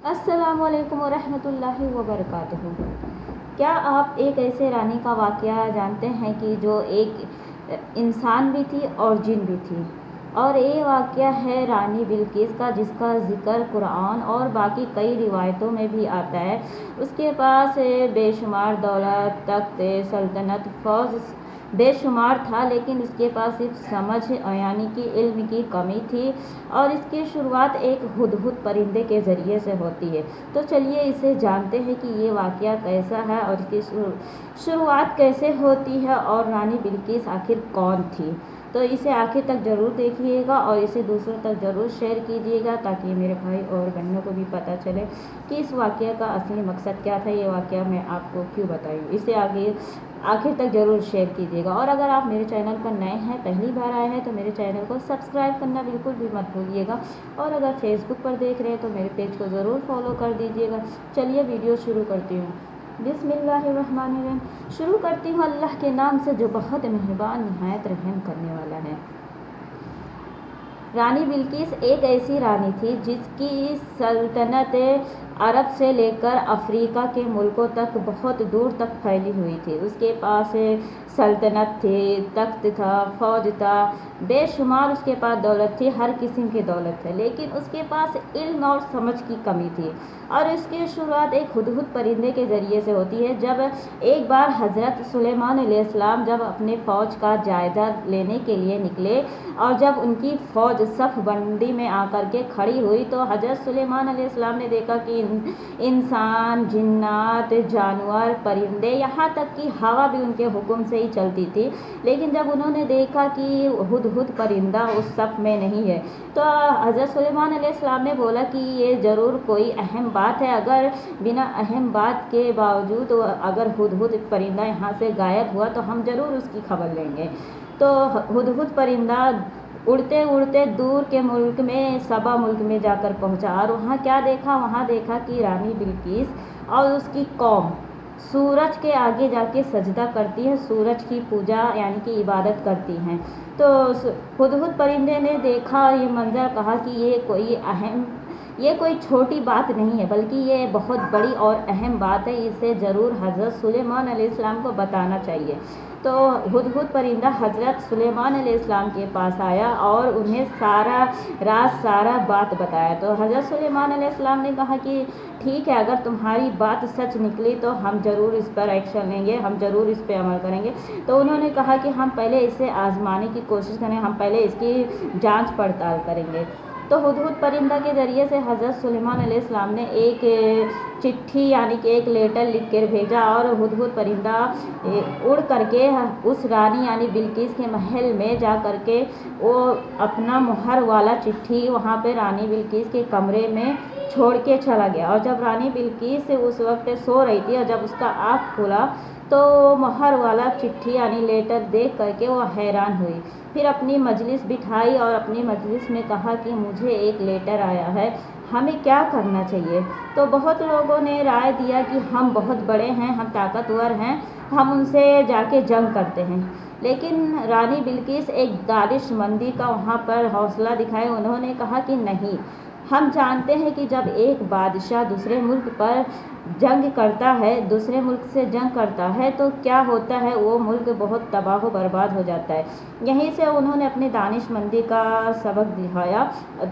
السلام علیکم ورحمۃ اللہ وبرکاتہ۔ کیا آپ ایک ایسے رانی کا واقعہ جانتے ہیں کہ جو ایک انسان بھی تھی اور جن بھی تھی؟ اور یہ واقعہ ہے رانی بلقیس کا، جس کا ذکر قرآن اور باقی کئی روایتوں میں بھی آتا ہے۔ اس کے پاس بے شمار دولت، تخت، سلطنت، فوج بے شمار تھا، لیکن اس کے پاس صرف سمجھ یعنی کہ علم کی کمی تھی، اور اس کی شروعات ایک ہدہد پرندے کے ذریعے سے ہوتی ہے۔ تو چلیے اسے جانتے ہیں کہ یہ واقعہ کیسا ہے اور اس کی شروعات کیسے ہوتی ہے، اور رانی بلقیس آخر کون تھی۔ تو اسے آخر تک ضرور دیکھیے گا اور اسے دوسروں تک ضرور شیئر کیجیے گا، تاکہ میرے بھائی اور بہنوں کو بھی پتہ چلے کہ اس واقعہ کا اصلی مقصد کیا تھا، یہ واقعہ میں آپ کو کیوں بتائی۔ اسے آخر تک ضرور شیئر کیجیے گا، اور اگر آپ میرے چینل پر نئے ہیں، پہلی بار آئے ہیں، تو میرے چینل کو سبسکرائب کرنا بالکل بھی مت بھولیے گا، اور اگر فیس بک پر دیکھ رہے ہیں تو میرے پیج کو ضرور فالو کر دیجیے گا۔ چلیے ویڈیو شروع کرتی ہوں۔ بسم اللہ الرحمن الرحیم۔ شروع کرتی ہوں اللہ کے نام سے جو بہت مہربان نہایت رحم کرنے والا ہے۔ رانی بلقیس ایک ایسی رانی تھی جس کی سلطنت عرب سے لے کر افریقہ کے ملکوں تک بہت دور تک پھیلی ہوئی تھی۔ اس کے پاس سلطنت تھی، تخت تھا، فوج تھا، بے شمار اس کے پاس دولت تھی، ہر قسم کی دولت ہے، لیکن اس کے پاس علم اور سمجھ کی کمی تھی۔ اور اس کی شروعات ایک ہدہد پرندے کے ذریعے سے ہوتی ہے۔ جب ایک بار حضرت سلیمان علیہ السلام جب اپنے فوج کا جائزہ لینے کے لیے نکلے، اور جب ان کی فوج صف بندی میں آ کر کے کھڑی ہوئی، تو حضرت سلیمان علیہ السلام نے دیکھا کہ انسان، جنات، جانور، پرندے، یہاں تک کہ ہوا بھی ان کے حکم سے ہی چلتی تھی، لیکن جب انہوں نے دیکھا کہ ہدہد پرندہ اس صف میں نہیں ہے، تو حضرت سلیمان علیہ السلام نے بولا کہ یہ ضرور کوئی اہم بات ہے، اگر بنا اہم بات کے باوجود اگر ہدہد پرندہ یہاں سے غائب ہوا تو ہم ضرور اس کی خبر لیں گے۔ تو ہدہد پرندہ اڑتے اڑتے دور کے ملک میں، سبا ملک میں جا کر پہنچا، اور وہاں کیا دیکھا؟ وہاں دیکھا کہ رانی بلقیس اور اس کی قوم سورج کے آگے جا کے سجدہ کرتی ہے، سورج کی پوجا یعنی کہ عبادت کرتی ہیں۔ تو ہدہد پرندے نے دیکھا یہ منظر، کہا کہ یہ کوئی چھوٹی بات نہیں ہے، بلکہ یہ بہت بڑی اور اہم بات ہے، اسے ضرور حضرت سلیمان علیہ السلام کو بتانا چاہیے۔ تو ہدہد پرندہ حضرت سلیمان علیہ السلام کے پاس آیا اور انہیں سارا راز، سارا بات بتایا۔ تو حضرت سلیمان علیہ السلام نے کہا کہ ٹھیک ہے، اگر تمہاری بات سچ نکلی تو ہم ضرور اس پر ایکشن لیں گے، ہم ضرور اس پہ عمل کریں گے۔ تو انہوں نے کہا کہ ہم پہلے اسے آزمانے کی کوشش کریں، ہم پہلے اس کی جانچ پڑتال کریں گے۔ تو ہدہد پرندہ کے ذریعے سے حضرت سلیمان علیہ السلام نے ایک چٹھی یعنی کہ ایک لیٹر لکھ کر بھیجا، اور ہدہد پرندہ اڑ کر کے اس رانی یعنی بلقیس کے محل میں جا کر کے وہ اپنا مہر والا چٹھی وہاں پہ رانی بلقیس کے کمرے میں چھوڑ کے چلا گیا۔ اور جب رانی بلقیس اس وقت سو رہی تھی، اور جب اس کا آنکھ کھلا تو مہر والا چٹھی یعنی لیٹر دیکھ کر کے وہ حیران ہوئی۔ پھر اپنی مجلس بٹھائی اور اپنی مجلس میں کہا کہ مجھے ایک لیٹر آیا ہے، ہمیں کیا کرنا چاہیے؟ تو بہت لوگوں نے رائے دیا کہ ہم بہت بڑے ہیں، ہم طاقتور ہیں، ہم ان سے جا کے جنگ کرتے ہیں، لیکن رانی بلقیس ایک دانش مندی کا وہاں پر حوصلہ دکھائے۔ انہوں نے کہا کہ نہیں، ہم جانتے ہیں کہ جب ایک بادشاہ دوسرے ملک پر جنگ کرتا ہے، دوسرے ملک سے جنگ کرتا ہے، تو کیا ہوتا ہے، وہ ملک بہت تباہ و برباد ہو جاتا ہے۔ یہیں سے انہوں نے اپنی دانش مندی کا سبق دکھایا۔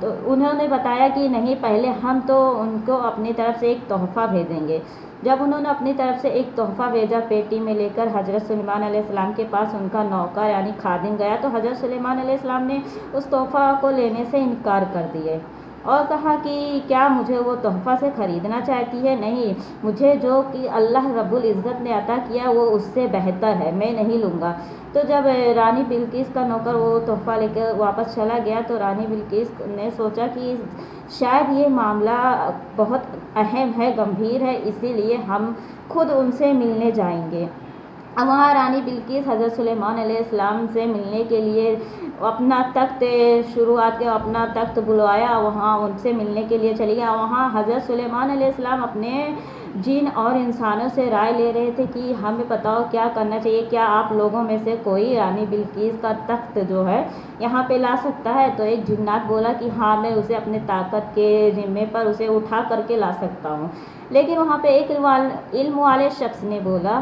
تو انہوں نے بتایا کہ نہیں، پہلے ہم تو ان کو اپنی طرف سے ایک تحفہ بھیجیں گے۔ جب انہوں نے اپنی طرف سے ایک تحفہ بھیجا پیٹی میں لے کر، حضرت سلیمان علیہ السلام کے پاس ان کا نوکر یعنی خادم گیا، تو حضرت سلیمان علیہ السلام نے اس تحفہ کو لینے سے انکار کر دیے، اور کہا کہ کیا مجھے وہ تحفہ سے خریدنا چاہتی ہے؟ نہیں، مجھے جو کہ اللہ رب العزت نے عطا کیا وہ اس سے بہتر ہے، میں نہیں لوں گا۔ تو جب رانی بلقیس کا نوکر وہ تحفہ لے کر واپس چلا گیا، تو رانی بلقیس نے سوچا کہ شاید یہ معاملہ بہت اہم ہے، گمبھیر ہے، اسی لیے ہم خود ان سے ملنے جائیں گے۔ وہاں رانی بلقیس حضرت سلیمان علیہ السلام سے ملنے کے لیے اپنا تخت شروعات کے اپنا تخت بلوایا، وہاں ان سے ملنے کے لیے چلی گیا۔ وہاں حضرت سلیمان علیہ السلام اپنے جن اور انسانوں سے رائے لے رہے تھے کہ ہمیں بتاؤ کیا کرنا چاہیے، کیا آپ لوگوں میں سے کوئی رانی بلقیس کا تخت جو ہے یہاں پہ لا سکتا ہے؟ تو ایک جنات بولا کہ ہاں میں اسے اپنے طاقت کے ذمے پر اسے اٹھا کر کے لا سکتا ہوں۔ لیکن وہاں پہ ایک علم والے شخص نے بولا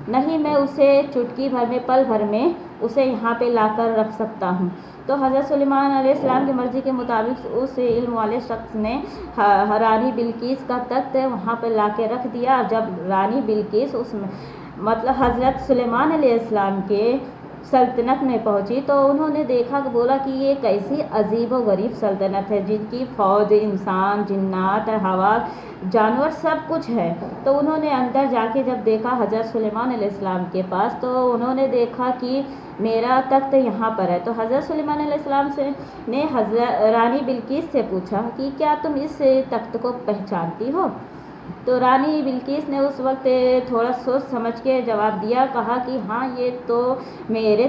نہیں، میں اسے چٹکی بھر میں پل بھر میں اسے یہاں پہ لا کر رکھ سکتا ہوں۔ تو حضرت سلیمان علیہ السلام کی مرضی کے مطابق اس علم والے شخص نے رانی بلقیس کا تخت وہاں پہ لا کے رکھ دیا۔ جب رانی بلقیس حضرت سلیمان علیہ السلام کے سلطنت میں پہنچی تو انہوں نے دیکھا کہ بولا کہ یہ کیسی عجیب و غریب سلطنت ہے جن کی فوج، انسان، جنات، ہوا، جانور سب کچھ ہے۔ تو انہوں نے اندر جا کے جب دیکھا حضرت سلیمان علیہ السلام کے پاس تو انہوں نے دیکھا کہ میرا تخت یہاں پر ہے۔ تو حضرت سلیمان علیہ السلام نے رانی بلقیس سے پوچھا کہ کیا تم اس تخت کو پہچانتی ہو؟ تو رانی بلقیس نے اس وقت تھوڑا سوچ سمجھ کے جواب دیا، کہا کہ ہاں یہ تو میرے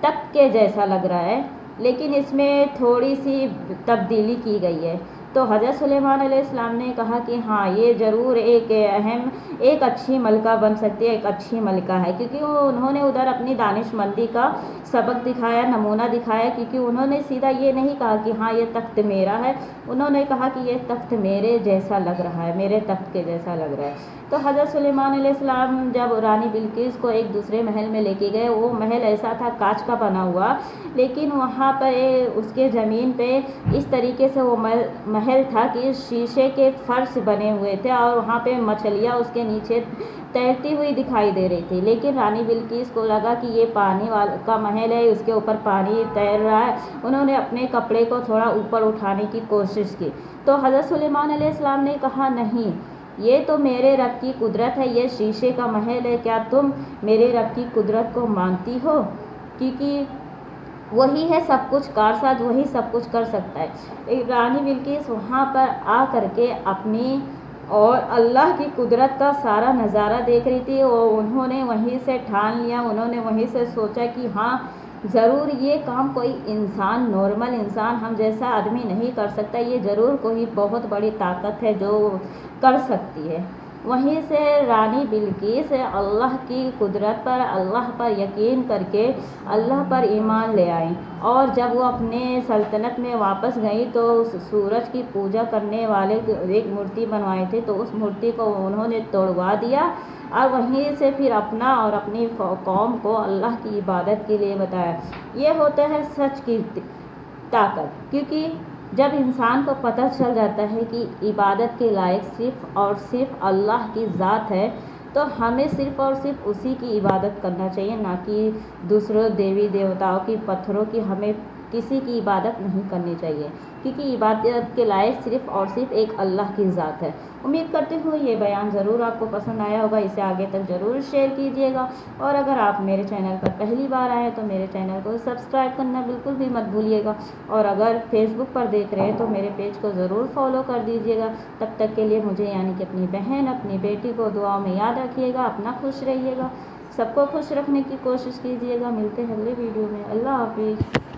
تخت کے جیسا لگ رہا ہے لیکن اس میں تھوڑی سی تبدیلی کی گئی ہے۔ تو حضرت سلیمان علیہ السلام نے کہا کہ ہاں یہ ضرور ایک اچھی ملکہ بن سکتی ہے، ایک اچھی ملکہ ہے، کیونکہ انہوں نے ادھر اپنی دانش مندی کا سبق دکھایا، نمونہ دکھایا، کیونکہ انہوں نے سیدھا یہ نہیں کہا کہ ہاں یہ تخت میرا ہے، انہوں نے کہا کہ یہ تخت میرے جیسا لگ رہا ہے، میرے تخت کے جیسا لگ رہا ہے۔ تو حضرت سلیمان علیہ السلام جب رانی بلقیس کو ایک دوسرے محل میں لے کے گئے، وہ محل ایسا تھا کانچ کا بنا ہوا، لیکن وہاں پر اس کے زمین پہ اس طریقے سے وہ محل تھا کہ شیشے کے فرش بنے ہوئے تھے اور وہاں پہ مچھلیاں اس کے نیچے تیرتی ہوئی دکھائی دے رہی تھی۔ لیکن رانی بلقیس کو لگا کہ یہ پانی کا محل ہے، اس کے اوپر پانی تیر رہا ہے، انہوں نے اپنے کپڑے کو تھوڑا اوپر اٹھانے کی کوشش کی۔ تو حضرت سلیمان علیہ السلام نے کہا نہیں، یہ تو میرے رب کی قدرت ہے، یہ شیشے کا محل ہے، کیا تم میرے رب کی قدرت کو مانتی ہو؟ کیونکہ وہی ہے سب کچھ کارساز، وہی سب کچھ کر سکتا ہے۔ رانی بلقیس وہاں پر آ کر کے اپنی اور اللہ کی قدرت کا سارا نظارہ دیکھ رہی تھی، اور انہوں نے وہیں سے ٹھان لیا، انہوں نے وہیں سے سوچا کہ ہاں ضرور یہ کام کوئی انسان، نارمل انسان ہم جیسا آدمی نہیں کر سکتا، یہ ضرور کوئی بہت بڑی طاقت ہے جو کر سکتی ہے۔ وہیں سے رانی بلقیس اللہ کی قدرت پر، اللہ پر یقین کر کے اللہ پر ایمان لے آئیں، اور جب وہ اپنے سلطنت میں واپس گئیں تو اس سورج کی پوجا کرنے والے ایک مورتی بنوائی تھی، تو اس مورتی کو انہوں نے توڑوا دیا اور وہیں سے پھر اپنا اور اپنی قوم کو اللہ کی عبادت کے لیے بتایا۔ یہ ہوتا ہے سچ کی طاقت، کیونکہ جب انسان کو پتہ چل جاتا ہے کہ عبادت کے لائق صرف اور صرف اللہ کی ذات ہے، تو ہمیں صرف اور صرف اسی کی عبادت کرنا چاہیے، نہ کہ دوسروں دیوی دیوتاؤں کی، پتھروں کی، ہمیں کسی کی عبادت نہیں کرنی چاہیے، کیونکہ عبادت کے لائق صرف اور صرف ایک اللہ کی ذات ہے۔ امید کرتی ہوں یہ بیان ضرور آپ کو پسند آیا ہوگا، اسے آگے تک ضرور شیئر کیجیے گا، اور اگر آپ میرے چینل پر پہلی بار آئے تو میرے چینل کو سبسکرائب کرنا بالکل بھی مت بھولیے گا، اور اگر فیس بک پر دیکھ رہے ہیں تو میرے پیج کو ضرور فالو کر دیجیے گا۔ تب تک کے لیے مجھے یعنی کہ اپنی بہن، اپنی بیٹی کو دعاؤں میں یاد رکھیے گا، اپنا خوش رہیے گا، سب کو خوش رکھنے کی کوشش کیجیے گا۔ ملتے ہیں اگلے ویڈیو میں، اللہ حافظ۔